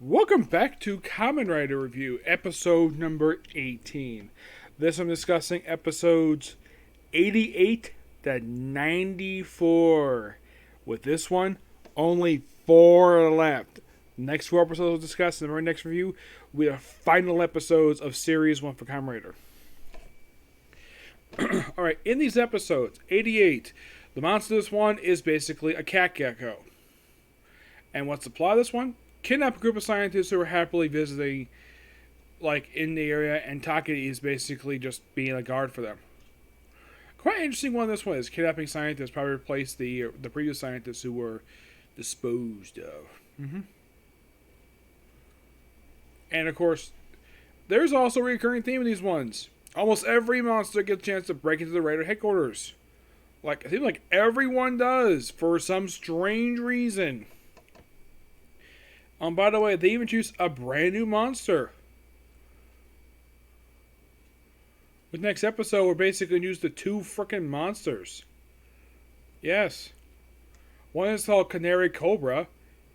Welcome back to Kamen Rider Review, episode number 18. This I'm discussing episodes 88 to 94. With this one, only 4 left. Next 4 episodes we'll discuss in the very next review will be the final episodes of Series 1 for Kamen Rider. Alright, in these episodes, 88, the monster of this one is basically a cat gecko. And what's the plot of this one? Kidnap a group of scientists who are happily visiting, in the area, and Takagi is basically just being a guard for them. Quite interesting one this one is kidnapping scientists probably replaced the previous scientists who were disposed of. And of course, there's also a recurring theme in these ones. Almost every monster gets a chance to break into the Rider headquarters. It seems like everyone does, for some strange reason. By the way, they even choose a brand new monster. With next episode, we're basically use the 2 frickin' monsters. Yes. One is called Canary Cobra.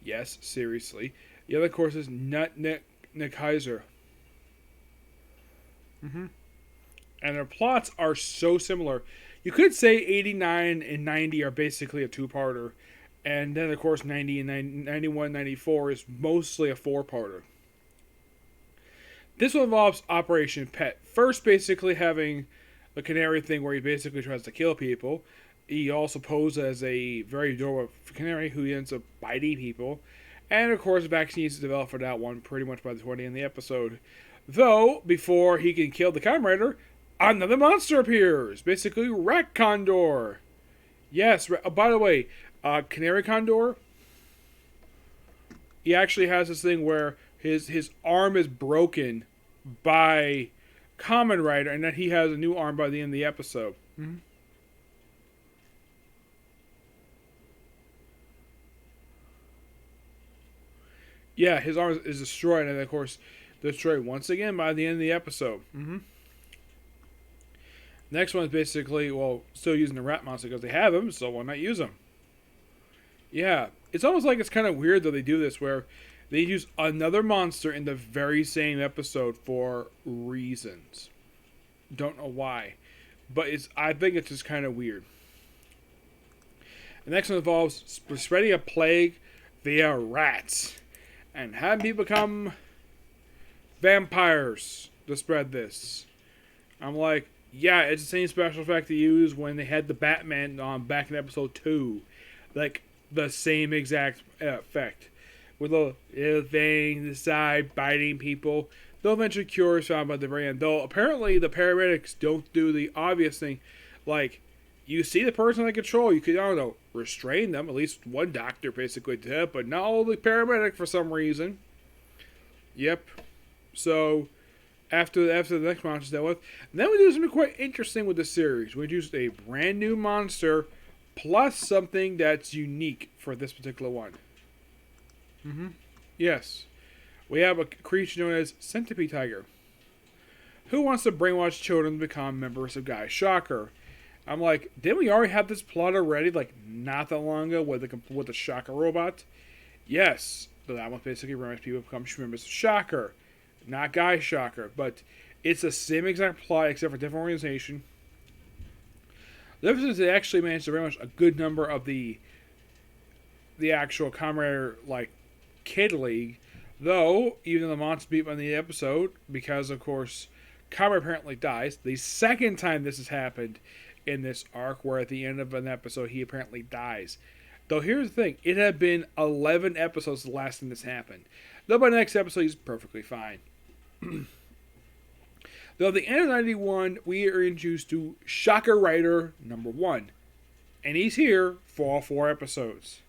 Yes, seriously. The other, of course, is Nut Kaiser. And their plots are so similar. You could say 89 and 90 are basically a 2-parter. And then, of course, 90 and 91, 94 is mostly a 4-parter. This one involves Operation Pet. First, basically having the canary thing where he basically tries to kill people. He also poses as a very adorable canary who ends up biting people. And, of course, vaccines is developed for that one pretty much by the 20 in the episode. Though, before he can kill the Kamen Rider, another monster appears. Basically, Rat Condor. Yes, by the way, Canary Condor, he actually has this thing where his arm is broken by Kamen Rider, and then he has a new arm by the end of the episode. Yeah, his arm is destroyed, and of course, destroyed once again by the end of the episode. Next one is basically, still using the rat monster because they have him, so why not use him? Yeah, it's almost like it's kind of weird that they do this, where they use another monster in the very same episode for reasons. Don't know why, but I think it's just kind of weird. The next one involves spreading a plague via rats, and having people become vampires to spread this. I'm like, yeah, it's the same special effect they used when they had the Batman on back in episode 2. The same exact effect. With little thing the side biting people. They'll eventually cure is found by the very end. Though apparently the paramedics don't do the obvious thing. You see the person under control, you could, restrain them. At least one doctor basically did, but not all the paramedic for some reason. Yep. So, after the next monster dealt with, then we do something quite interesting with the series. We introduced a brand new monster, plus something that's unique for this particular one. Yes. We have a creature known as Centipede Tiger, who wants to brainwash children to become members of Guy Shocker. I'm like, didn't we already have this plot already, not that long ago with the Shocker robot? Yes. So that one basically brainwashes people to become members of Shocker. Not Guy Shocker, but it's the same exact plot except for a different organization. The difference is they actually managed to very much a good number of the actual Kamen Rider, Kid League, though even though the monster beat by the episode, because of course Kamen apparently dies. The second time this has happened in this arc, where at the end of an episode he apparently dies. Though here's the thing, it had been 11 episodes the last time this happened. Though by the next episode he's perfectly fine. Though at the end of 91, we are introduced to Shocker Rider number 1. And he's here for all 4 episodes.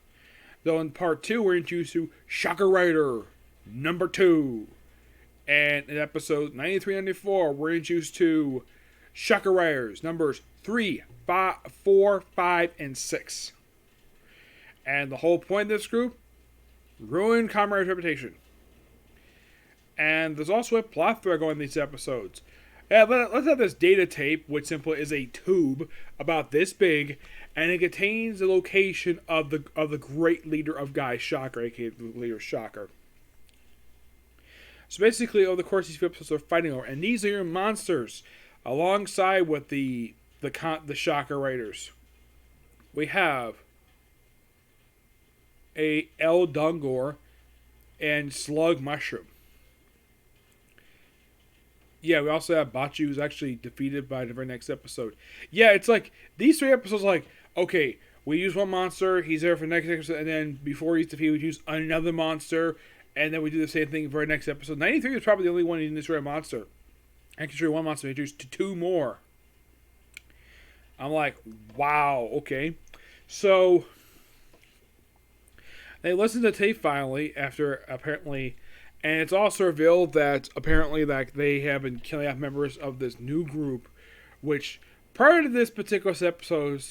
Though in part 2, we're introduced to Shocker Rider number 2. And in episode 93-94, we're introduced to Shocker Riders numbers 3, 4, 5, and 6. And the whole point of this group? Ruin Kamen Rider's reputation. And there's also a plot thread going in these episodes. Yeah, let's have this data tape, which simply is a tube about this big, and it contains the location of the great leader of Guy Shocker, aka the leader Shocker. So basically, over the course of these few episodes, they're fighting over, and these are your monsters, alongside with the Shocker Raiders. We have a El Dungor and Slug Mushroom. Yeah, we also have Bachu, who's actually defeated by the very next episode. Yeah, it's like these 3 episodes. Like, okay, we use one monster, he's there for the next episode, and then before he's defeated, we use another monster, and then we do the same thing for the next episode. 93 is probably the only one in this rare monster. I can show you one monster, we introduced 2 more. I'm like, wow, okay. So they listened to the tape finally after apparently, and it's also revealed that apparently that they have been killing off members of this new group, which prior to this particular episode,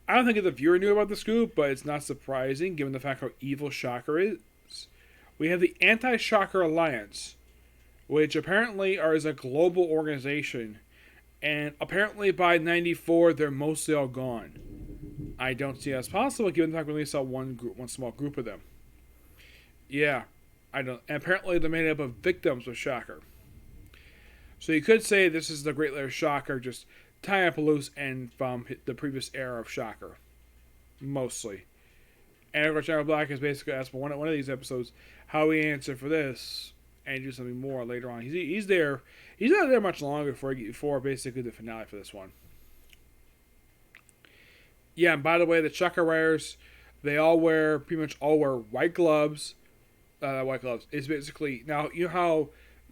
I don't think the viewer knew about this group, but it's not surprising given the fact how evil Shocker is. We have the Anti-Shocker Alliance, which apparently is a global organization, and apparently by 94 they're mostly all gone. I don't see that as possible given the fact we only saw one small group of them. Yeah, I don't. And apparently they're made up of victims of Shocker. So you could say this is the Great Lair Shocker just tying up a loose end from the previous era of Shocker. Mostly. And of course, General Black is basically asked for one of these episodes how we answer for this and do something more later on. He's there. He's not there much longer before basically the finale for this one. Yeah, and by the way, the Shocker Raiders, they pretty much all wear white gloves. White gloves is basically, now you know how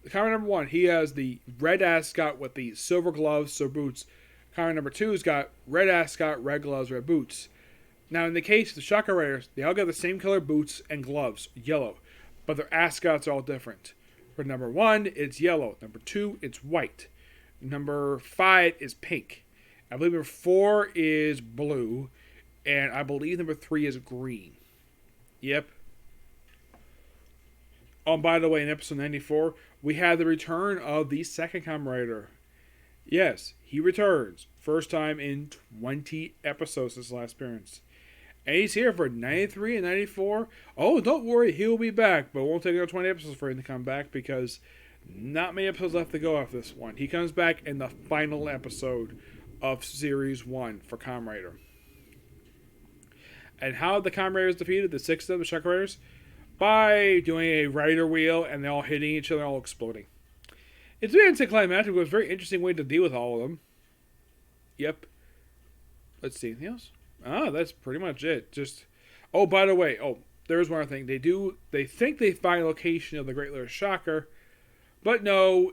Kamen number 1, he has the red ascot with the silver gloves, so boots. Kamen number 2's got red ascot, red gloves, red boots. Now in the case of the Shocker Raiders, they all got the same color boots and gloves, yellow, but their ascots are all different. For number 1, it's yellow. Number 2, it's white. Number 5 is pink. I believe number 4 is blue, and I believe number 3 is green. Yep. Oh, and by the way, in episode 94, we had the return of the second Kamen Rider. Yes, he returns. First time in 20 episodes since his last appearance. And he's here for 93 and 94. Oh, don't worry, he'll be back. But it won't take another 20 episodes for him to come back because not many episodes left to go after this one. He comes back in the final episode of Series 1 for Kamen Rider. And how the Kamen Riders defeated the 6 of them, the Shocker Raiders? By doing a rider wheel and they're all hitting each other, all exploding. It's very anticlimactic, but it's a very interesting way to deal with all of them. Yep. Let's see, anything else? That's pretty much it. Oh, by the way, there's one other thing. They think they find a location of the Great Lair Shocker, but no,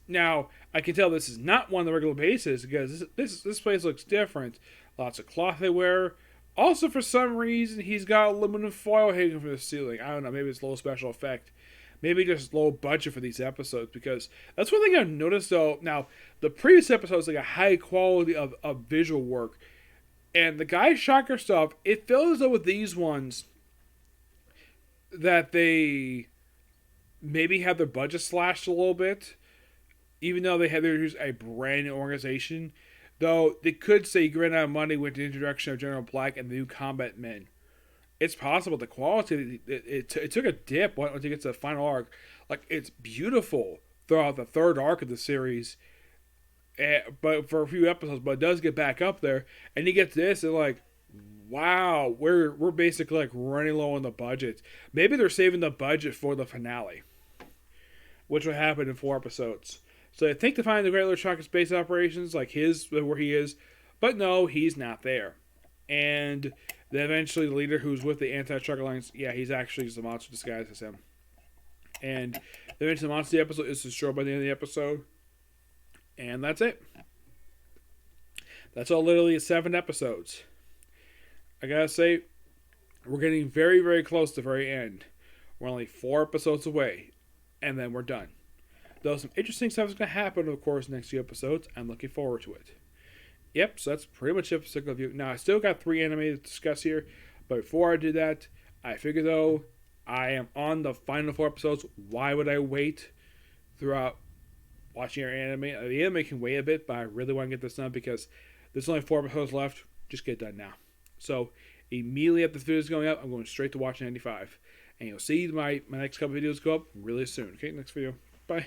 now, I can tell this is not one of the regular bases, because this place looks different. Lots of cloth they wear. Also, for some reason, he's got aluminum foil hanging from the ceiling. I don't know, maybe it's a little special effect. Maybe just low budget for these episodes, because that's one thing I've noticed, though. Now, the previous episodes, like a high quality of visual work. And the Guy Shocker stuff, it feels as though with these ones that they maybe have their budget slashed a little bit, even though they had to use a brand new organization. Though they could say you ran out of money with the introduction of General Black and the new combat men. It's possible the quality, it took a dip once it gets to the final arc. Like, it's beautiful throughout the third arc of the series. But for a few episodes, but it does get back up there. And you get to this, and like, wow, we're basically like running low on the budget. Maybe they're saving the budget for the finale, which will happen in 4 episodes. So I think to find the Great Lair Shocker Space Operations, like where he is, but no, he's not there. And then eventually the leader who's with the Anti-Shocker Alliance, yeah, he's actually just a monster disguised as him. And then eventually the monster of the episode is destroyed by the end of the episode. And that's it. That's all literally 7 episodes. I gotta say, we're getting very, very close to the very end. We're only 4 episodes away. And then we're done. Though some interesting stuff is going to happen, of course, next few episodes. I'm looking forward to it. Yep, so that's pretty much it for Cycle of You. Now, I still got 3 anime to discuss here. But before I do that, I figure, though, I am on the final 4 episodes. Why would I wait throughout watching our anime? The anime can wait a bit, but I really want to get this done because there's only 4 episodes left. Just get it done now. So, immediately after this video is going up, I'm going straight to watch 95. And you'll see my next couple videos go up really soon. Okay, next video. Bye.